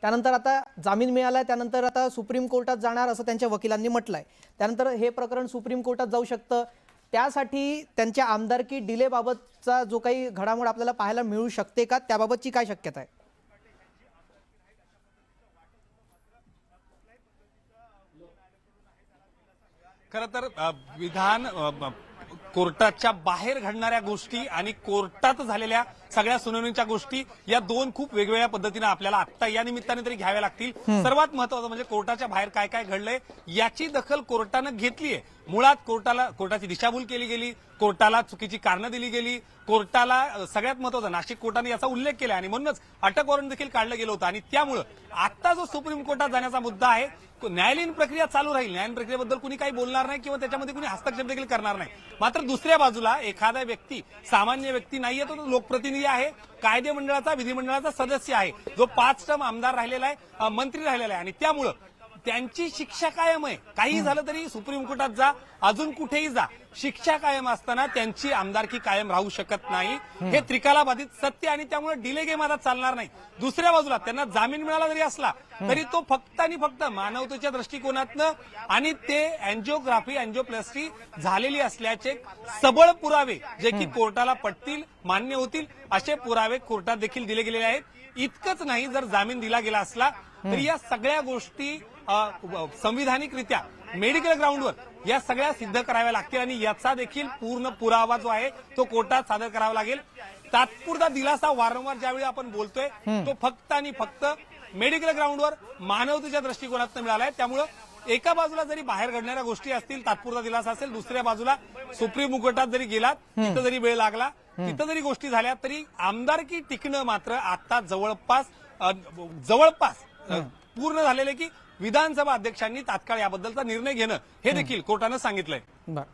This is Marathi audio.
त्यानंतर आता जामीन मिळालाय, त्यानंतर आता सुप्रीम कोर्टात जाणार असं त्यांच्या वकिलांनी म्हटलंय. त्यानंतर हे प्रकरण सुप्रीम कोर्टात जाऊ शकतं. त्यासाठी त्यांच्या आमदारकी डिले बाबतचा जो काही घडामोड आपल्याला पाहायला मिळू शकते का, त्याबाबतची काय शक्यता आहे? खरं तर विधान कोर्टाच्या बाहेर घडणाऱ्या गोष्टी आणि कोर्टात झालेल्या सगळ्या सुनावणीच्या गोष्टी या दोन खूप वेगवेगळ्या पद्धतीने आपल्याला आता या निमित्ताने तरी घ्याव्या लागतील. सर्वात महत्त्वाचं म्हणजे कोर्टाच्या बाहेर काय काय घडलंय याची दखल कोर्टानं घेतलीये. मुळात कोर्टाची दिशाभूल केली गेली, कोर्टाला चुकीची कारणं दिली गेली, कोर्टाला सगळ्यात महत्त्वाचं नाशिक कोर्टाने याचा उल्लेख केला आणि म्हणूनच अटक वॉरंट देखील काढलं गेलं होतं. आणि त्यामुळं आता जो सुप्रीम कोर्टात जाण्याचा मुद्दा आहे, न्यायालयीन प्रक्रिया चालू राहील. न्यायालयीन प्रक्रियेबद्दल कुणी काही बोलणार नाही किंवा त्याच्यामध्ये कुणी हस्तक्षेप देखील करणार नाही. मात्र दुसऱ्या बाजूला एखादा व्यक्ती सामान्य व्यक्ती नाहीये, तो लोकप्रतिनिधी आहे, कायदे मंडळाचा विधिमंडळाचा सदस्य आहे, जो 5 टर्म आमदार राहिलेला आहे, मंत्री राहिलेला आहे. आणि त्यामुळं त्यांची शिक्षा कायम आहे. काही झालं तरी सुप्रीम कोर्टात जा, अजून कुठेही जा, शिक्षा कायम असताना त्यांची आमदारकी कायम राहू शकत नाही. हे त्रिकालाबाधित सत्य आणि त्यामुळे डिले गेम आता चालणार नाही. दुसऱ्या बाजूला त्यांना जामीन मिळाला जरी असला तरी तो फक्त आणि फक्त मानवतेच्या दृष्टिकोनातनं आणि ते अँजिओप्लास्टी झालेली असल्याचे सबळ पुरावे जे की कोर्टाला पटतील, मान्य होतील असे पुरावे कोर्टात देखील दिले गेलेले आहेत. इतकंच नाही, जर जामीन दिला गेला असला तरी या सगळ्या गोष्टी संविधानिकरित्या मेडिकल ग्राउंडवर या सगळ्या सिद्ध कराव्या लागतील आणि याचा देखील पूर्ण पुरावा जो आहे तो कोर्टात सादर करावा लागेल. तात्पुरता दिलासा वारंवार ज्यावेळी आपण बोलतोय तो फक्त आणि फक्त मेडिकल ग्राउंडवर मानवतेच्या दृष्टिकोनातून मिळालाय. त्यामुळं एका बाजूला जरी बाहेर घडणाऱ्या गोष्टी असतील, तात्पुरता दिलासा असेल, दुसऱ्या बाजूला सुप्रीम कोर्टात जरी गेलात, तिथं जरी वेळ लागला, तिथं जरी गोष्टी झाल्या, तरी आमदारकी टिकणं मात्र आता जवळपास पूर्ण झालेले की विधानसभा अध्यक्षांनी तात्काळ याबद्दलचा निर्णय घेणं हे देखील कोर्टानं सांगितलंय.